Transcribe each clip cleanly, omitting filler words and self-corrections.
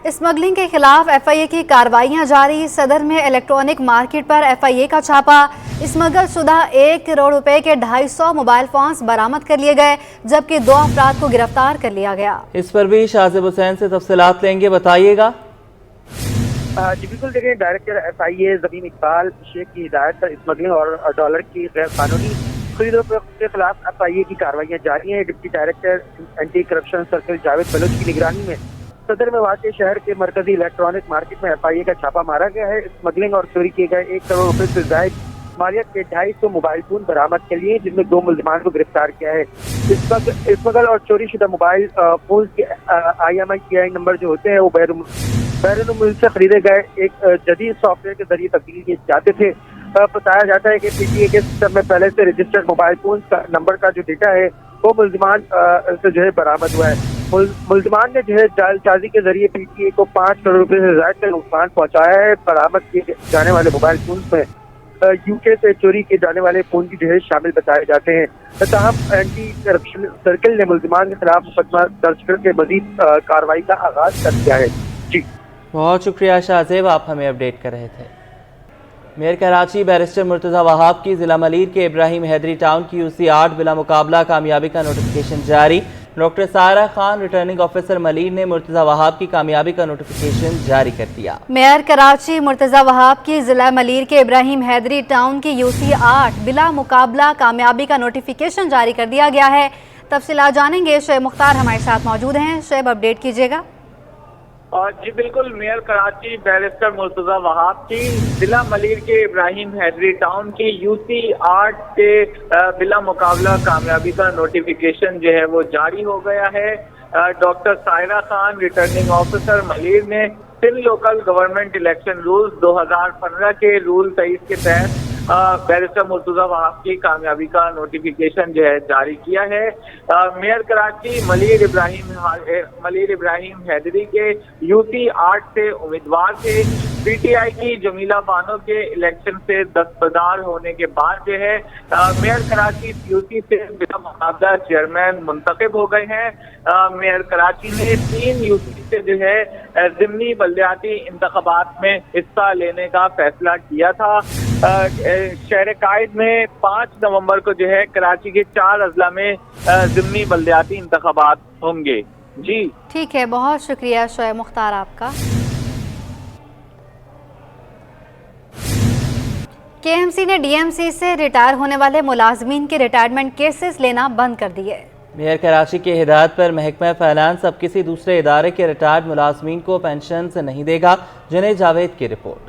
Smuggling کے خلاف F I اے کی کارروائیاں جاری۔ صدر میں electronic market per F I A کا چھاپا۔ اسمگل شدہ 1 کروڑ روپے کے 250 موبائل فونز برآمد کر لیے گئے، جبکہ 2 افراد کو گرفتار کر لیا گیا۔ اس پر بھی شاذب حسین سے تفصیلات لیں گے، بتائیے گا۔ جی بالکل، دیکھیں ڈائریکٹر ایف آئی اے زمین اقبال شیخ کی ہدایت پر اسمگلنگ اور ڈالر کی غیر قانونی خرید و فروخت کے خلاف ایف آئی اے کی کارروائیاں جاری ہیں۔ Deputy director anti corruption circle Javed Baloch کی نگرانی میں صدر میں واقع شہر کے مرکزی الیکٹرانک مارکیٹ میں ایف آئی اے کا چھاپا مارا گیا ہے۔ اسمگلنگ اور چوری کیے گئے 1 کروڑ روپے سے زائد مالیت کے 250 موبائل فون برآمد کے لیے، جن میں 2 ملزمان کو گرفتار کیا ہے۔ اسمگل اور چوری شدہ موبائل فون کے IMEI نمبر جو ہوتے ہیں وہ بیرون ملک سے خریدے گئے ایک جدید سافٹ ویئر کے ذریعے تبدیل کیے جاتے تھے۔ بتایا جاتا ہے کہ پی ٹی اے کے سسٹم میں پہلے سے رجسٹرڈ موبائل فون کا نمبر کا جو ڈیٹا ہے وہ ملزمان سے جو ہے برآمد ہوا ہے۔ ملزمان نے جو ہے جعل سازی کے ذریعے پی ٹی اے کو 5 کروڑ روپے سے زائد کا نقصان پہنچایا ہے۔ برآمد کیے جانے والے موبائل فونز میں UK سے چوری کیے جانے والے فون بھی جو ہے شامل بتائے جاتے ہیں۔ تاہم اینٹی کرپشن سرکل نے ملزمان کے خلاف مقدمہ درج کر کے مزید کارروائی کا آغاز کر دیا ہے۔ جی بہت شکریہ شاذب، آپ ہمیں اپڈیٹ کر رہے تھے۔ میئر کراچی بیرسٹر مرتضی وہاب کی ضلع ملیر کے ابراہیم حیدری ٹاؤن کی UC 8 بلا مقابلہ کامیابی کا نوٹیفیکیشن جاری۔ Doctor Saira Khan returning officer Malir نے مرتضی وہاب کی کامیابی کا نوٹیفیکیشن جاری کر دیا۔ میئر کراچی مرتضی وہاب کی ضلع ملیر کے ابراہیم حیدری ٹاؤن کی UC 8 بلا مقابلہ کامیابی کا نوٹیفیکیشن جاری کر دیا گیا ہے۔ تفصیلات جانیں گے، شعیب مختار ہمارے ساتھ موجود ہیں۔ شعیب، اپڈیٹ کیجیے گا۔ جی بالکل، میئر کراچی بیرسٹر مرتضی وہاب کی ضلع ملیر کے ابراہیم حیدری ٹاؤن کی UC 8 کے بلا مقابلہ کامیابی کا نوٹیفیکیشن جو ہے وہ جاری ہو گیا ہے۔ Doctor Saira Khan returning officer Malir نے Sindh local government election rules 2015 کے رول 23 کے تحت بیرسٹر مرتضی وہاب کی کامیابی کا نوٹیفیکیشن جو ہے جاری کیا ہے۔ میئر کراچی ملیر ابراہیم حیدری کے UC 8 سے امیدوار تھے۔ PTI کی جمیلہ بانو کے الیکشن سے دستبردار ہونے کے بعد جو ہے میئر کراچی UC سے بلا مقابلہ چیئرمین منتخب ہو گئے ہیں۔ میئر کراچی نے 3 UC سے جو ہے ضمنی بلدیاتی انتخابات میں حصہ لینے کا فیصلہ کیا تھا۔ شہر قائد میں 5 نومبر کو جو ہے کراچی کے 4 اضلاع میں ضمنی بلدیاتی انتخابات ہوں گے۔ جی ٹھیک ہے، بہت شکریہ شعیب مختار آپ کا۔ KMC نے DMC سے ریٹائر ہونے والے ملازمین کے ریٹائرمنٹ کیسز لینا بند کر دیے۔ میئر کراچی کی ہدایت پر محکمہ فائنانس اب کسی دوسرے ادارے کے ریٹائرڈ ملازمین کو پینشنز نہیں دے گا۔ جنید جاوید کی رپورٹ۔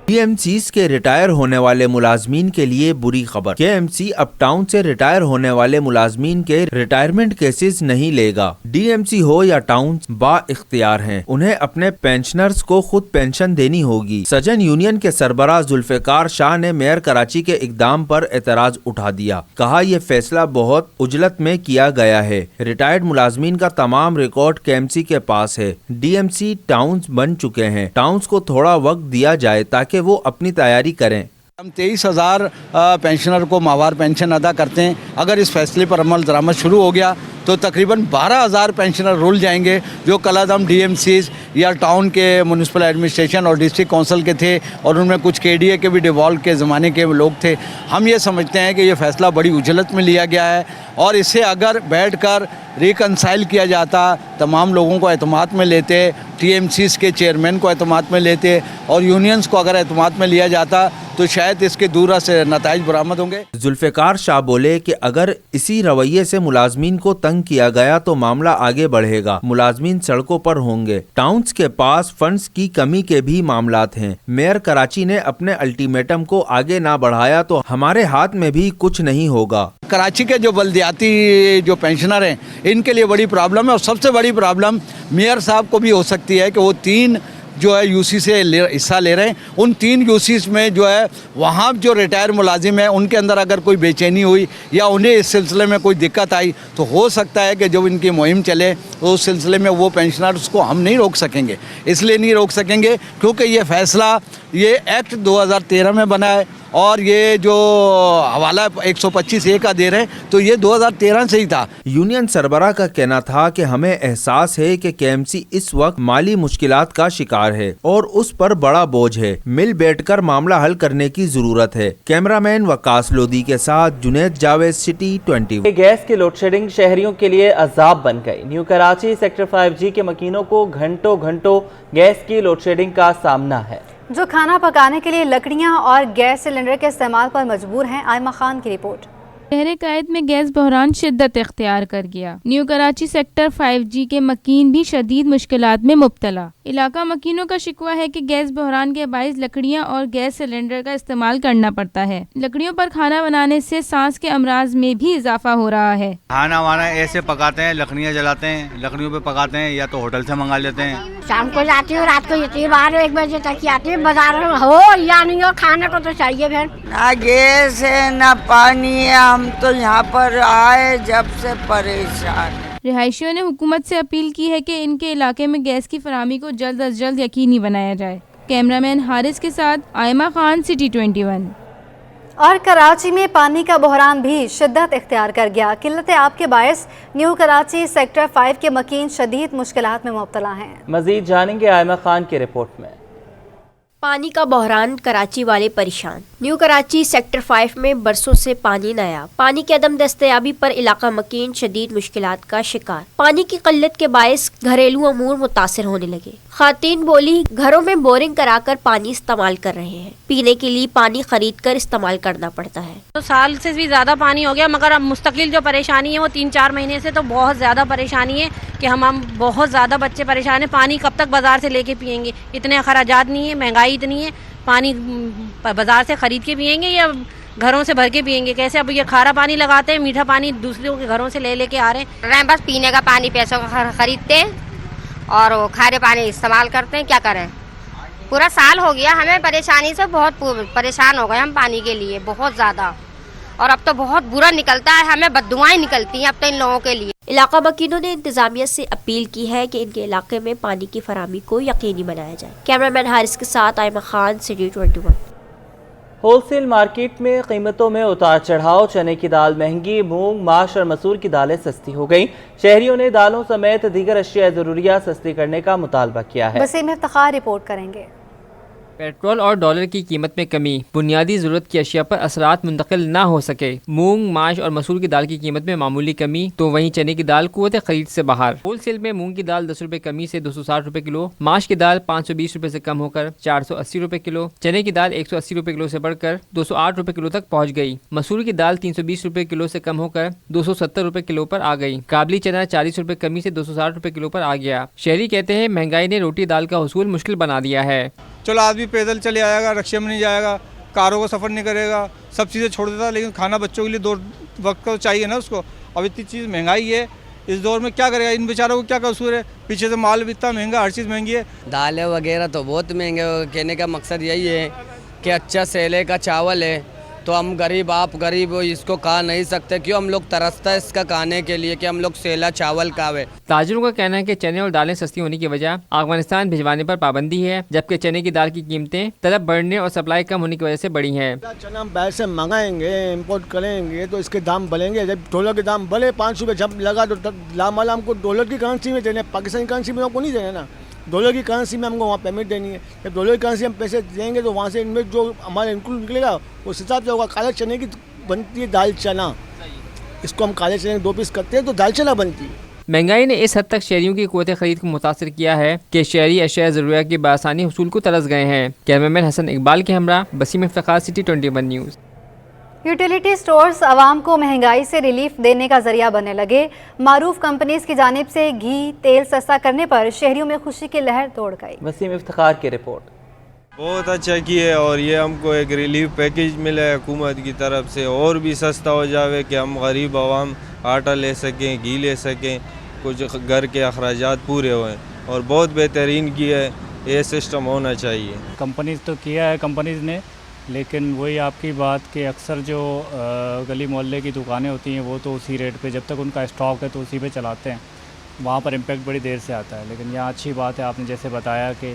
DMCs کے ریٹائر ہونے والے ملازمین کے لیے بری خبر۔ KMC اپ ٹاؤن سے ریٹائر ہونے والے ملازمین کے ریٹائرمنٹ کیسز نہیں لے گا۔ DMC ہو یا ٹاؤن با اختیار ہیں، انہیں اپنے پینشنرز کو خود پینشن دینی ہوگی۔ سجن یونین کے سربراہ ذوالفقار شاہ نے میئر کراچی کے اقدام پر اعتراض اٹھا دیا۔ کہا یہ فیصلہ بہت عجلت میں کیا گیا ہے۔ ریٹائرڈ ملازمین کا تمام ریکارڈ KMC کے پاس ہے۔ DMC ٹاؤنز بن چکے ہیں، ٹاؤنز کو تھوڑا وقت دیا جائے تاکہ وہ اپنی تیاری کریں۔ ہم 23,000 پینشنر کو ماہوار پینشن ادا کرتے ہیں۔ اگر اس فیصلے پر عمل درآمد شروع ہو گیا تو تقریباً 12,000 پینشنر رول جائیں گے، جو کل عدم DMCs یا ٹاؤن کے میونسپل ایڈمنسٹریشن اور ڈسٹرکٹ کونسل کے تھے، اور ان میں کچھ KDA کے بھی ڈیوالو کے زمانے کے لوگ تھے۔ ہم یہ سمجھتے ہیں کہ یہ فیصلہ بڑی اجلت میں لیا گیا ہے، اور اسے اگر بیٹھ کر ریکنسائل کیا جاتا، تمام لوگوں کو اعتماد میں لیتے، TMCs کے چیئرمین کو اعتماد میں لیتے اور یونینز کو اگر اعتماد میں لیا جاتا تو شاید اس کے دور سے نتائج برآمد ہوں گے۔ ذوالفقار شاہ بولے کہ اگر اسی رویے سے ملازمین کو تنگ کیا گیا تو معاملہ آگے بڑھے گا، ملازمین سڑکوں پر ہوں گے۔ ٹاؤنز کے پاس فنڈز کی کمی کے بھی معاملات ہیں۔ میئر کراچی نے اپنے الٹیمیٹم کو آگے نہ بڑھایا تو ہمارے ہاتھ میں بھی کچھ نہیں ہوگا۔ کراچی کے جو بلدیاتی جو پینشنر ہیں ان کے لیے بڑی پرابلم ہے، اور سب سے بڑی پرابلم میئر صاحب کو بھی ہو سکتی ہے کہ وہ 3 جو ہے UC سے حصہ لے رہے ہیں، ان 3 UCs میں جو ہے وہاں جو ریٹائر ملازم ہیں ان کے اندر اگر کوئی بے چینی ہوئی یا انہیں اس سلسلے میں کوئی دقت آئی تو ہو سکتا ہے کہ جب ان کی مہم چلے تو اس سلسلے میں وہ پینشنرز کو ہم نہیں روک سکیں گے۔ اس لیے نہیں روک سکیں گے کیونکہ یہ فیصلہ یہ ایکٹ 2013 میں بنا ہے، اور یہ جو حوالہ 125A کا دے رہے ہیں تو یہ 2013 سے ہی تھا. یونین سربراہ کا کہنا تھا کہ ہمیں احساس ہے کہ KMC اس وقت مالی مشکلات کا شکار ہے اور اس پر بڑا بوجھ ہے. مل بیٹھ کر معاملہ حل کرنے کی ضرورت ہے. کیمرہ مین وقاص لودھی کے ساتھ جنید جاوید، سٹی 21. گیس کی لوڈ شیڈنگ شہریوں کے لیے عذاب بن گئی. نیو کراچی سیکٹر 5G کے مکینوں کو گھنٹوں گیس کی لوڈ شیڈنگ کا سامنا ہے. جو کھانا پکانے کے لیے لکڑیاں اور گیس سلنڈر کے استعمال پر مجبور ہیں. آئمہ خان کی رپورٹ. شہر قائد میں گیس بحران شدت اختیار کر گیا. نیو کراچی سیکٹر 5G کے مکین بھی شدید مشکلات میں مبتلا. علاقہ مکینوں کا شکوہ ہے کہ گیس بحران کے باعث لکڑیاں اور گیس سلنڈر کا استعمال کرنا پڑتا ہے. لکڑیوں پر کھانا بنانے سے سانس کے امراض میں بھی اضافہ ہو رہا ہے. کھانا وانا ایسے پکاتے ہیں، لکڑیاں جلاتے ہیں، لکڑیوں پہ پکاتے ہیں یا تو ہوٹل سے منگا لیتے ہیں. شام کو جاتی ہوں، رات کو جاتی ہوں، 12-1 بجے تک ہی آتی ہوں. بازار ہو یا نہیں ہو، کھانے کو تو چاہیے. پھر نہ گیس ہے نہ پانی ہے. ہم تو یہاں پر آئے جب سے پریشان ہیں. رہائشیوں نے حکومت سے اپیل کی ہے کہ ان کے علاقے میں گیس کی فراہمی کو جلد از جلد یقینی بنایا جائے. کیمرہ مین حارث کے ساتھ آئمہ خان، سٹی 21. اور کراچی میں پانی کا بحران بھی شدت اختیار کر گیا. قلت آب کے باعث نیو کراچی سیکٹر 5 کے مکین شدید مشکلات میں مبتلا ہیں. مزید جانیں گے آئمہ خان کی رپورٹ میں. پانی کا بحران، کراچی والے پریشان. نیو کراچی سیکٹر 5 میں برسوں سے پانی نایاب. پانی کی عدم دستیابی پر علاقہ مکین شدید مشکلات کا شکار. پانی کی قلت کے باعث گھریلو امور متاثر ہونے لگے. خواتین بولی گھروں میں بورنگ کرا کر پانی استعمال کر رہے ہیں. پینے کے لیے پانی خرید کر استعمال کرنا پڑتا ہے. تو سال سے بھی زیادہ پانی ہو گیا، مگر اب مستقل جو پریشانی ہے وہ 3-4 مہینے سے تو بہت زیادہ پریشانی ہے کہ ہم بہت زیادہ بچے پریشان ہیں. پانی کب تک بازار سے لے کے پیئیں گے؟ اتنے اخراجات نہیں ہیں، مہنگائی اتنی ہے. پانی بازار سے خرید کے پئیں گے یا گھروں سے بھر کے پئیں گے؟ کیسے؟ اب یہ کھارا پانی لگاتے ہیں، میٹھا پانی دوسروں کے گھروں سے لے کے آ رہے ہیں. بس پینے کا پانی پیسوں کا خریدتے ہیں اور وہ کھارے پانی استعمال کرتے ہیں. کیا کریں؟ پورا سال ہو گیا ہمیں پریشانی سے، بہت پریشان ہو گئے ہم پانی کے لیے بہت زیادہ. اور اب تو بہت برا نکلتا ہے، ہمیں بددعائیں نکلتی ہیں اب تو ان لوگوں کے لیے. علاقہ مکینوں نے انتظامیہ سے اپیل کی ہے کہ ان کے علاقے میں پانی کی فراہمی کو یقینی بنایا جائے. کیمرہ مین حارث کے ساتھ Aima Khan, city 21. Wholesale market میں قیمتوں میں اتار چڑھاؤ. چنے کی دال مہنگی، مونگ، ماش اور مسور کی دالیں سستی ہو گئیں. شہریوں نے دالوں سمیت دیگر اشیاء ضروریات سستی کرنے کا مطالبہ کیا ہے. وسیم افتخار رپورٹ کریں گے. پیٹرول اور ڈالر کی قیمت میں کمی، بنیادی ضرورت کی اشیاء پر اثرات منتقل نہ ہو سکے. مونگ، ماش اور مسور کی دال کی قیمت میں معمولی کمی تو وہیں چنے کی دال قوت خرید سے باہر. ہول سیل میں مونگ کی دال 10 روپے کمی سے 260 روپے کلو، ماش کی دال 520 روپے سے کم ہو کر 480 روپے کلو، چنے کی دال 180 روپے کلو سے بڑھ کر 208 روپے کلو تک پہنچ گئی. مسور کی دال 320 روپے کلو سے کم ہو کر 270 روپے کلو پر آ گئی. کابلی چنا 40 روپے کمی سے 260 روپے کلو پر آ گیا. شہری کہتے ہیں مہنگائی نے روٹی دال کا حصول مشکل بنا دیا ہے. چلو آدمی پیدل چلے آئے گا، رکشے میں نہیں جائے گا، کاروں کا سفر نہیں کرے گا، سب چیزیں چھوڑ دیتا، لیکن کھانا بچوں کے لیے 2 وقت کا چاہیے نا اس کو. اب اتنی چیز مہنگائی ہے اس دور میں، کیا کرے گا؟ ان بیچاروں کو کیا قصور ہے؟ پیچھے سے مال بھی اتنا مہنگا، ہر چیز مہنگی ہے. دالیں وغیرہ تو بہت مہنگے. کہنے کا مقصد یہی ہے کہ اچھا سیلے کا چاول ہے تو ہم غریب، آپ غریب اس کو کھا نہیں سکتے. کیوں ہم لوگ ترستا ہے اس کا کھانے کے لیے کہ ہم لوگ سیلا چاول کھاوے. تاجروں کا کہنا ہے کہ چنے اور دالیں سستی ہونے کی وجہ افغانستان بھجوانے پر پابندی ہے، جبکہ چنے کی دال کی قیمتیں طلب بڑھنے اور سپلائی کم ہونے کی وجہ سے بڑھی ہیں. چنا ہم باہر سے منگائیں گے، امپورٹ کریں گے تو اس کے دام بڑھیں گے. جب ڈالر کے دام بڑھے 5 روپے جب لگا تو لامال ہم کو ڈالر کی کرنسی میں دینے، پاکستانی کرنسی میں ہم کو نہیں دینا نا. ڈالر کی کرنسی میں ہم کو وہاں پیمنٹ دینی ہے. جب ڈالر کی کرنسی ہم پیسے دیں گے تو وہاں سے ان میں جو ہمارے انکلوڈ نکلے گا اس حساب سے ہوگا. کالے چنے کی بنتی ہے دال چنا، اس کو ہم کالے چنے 2 پیس کرتے ہیں تو دال چنا بنتی ہے. مہنگائی نے اس حد تک شہریوں کی قوت خرید کو متاثر کیا ہے کہ شہری اشیاء ضروریات کی بآسانی حصول کو ترس گئے ہیں. کیمرہ مین حسن اقبال کے ہمراہ Waseem Iftikhar, city 21 news. Utility stores عوام کو مہنگائی سے ریلیف دینے کا ذریعہ بننے لگے. معروف کمپنیز کی جانب سے گھی تیل سستا کرنے پر شہریوں میں خوشی کی لہر دوڑ گئی. وسیم افتخار کی رپورٹ. بہت اچھا کیے اور یہ ہم کو ایک ریلیف پیکیج ملا ہے حکومت کی طرف سے، اور بھی سستا ہو جاوے کہ ہم غریب عوام آٹا لے سکیں، گھی لے سکیں، کچھ گھر کے اخراجات پورے ہوئیں. اور بہت بہترین کیا ہے، یہ سسٹم ہونا چاہیے. کمپنیز تو کیا ہے کمپنیز نے، لیکن وہی آپ کی بات کہ اکثر جو گلی محلے کی دکانیں ہوتی ہیں وہ تو اسی ریٹ پہ، جب تک ان کا اسٹاک ہے تو اسی پہ چلاتے ہیں، وہاں پر امپیکٹ بڑی دیر سے آتا ہے. لیکن یہاں اچھی بات ہے، آپ نے جیسے بتایا کہ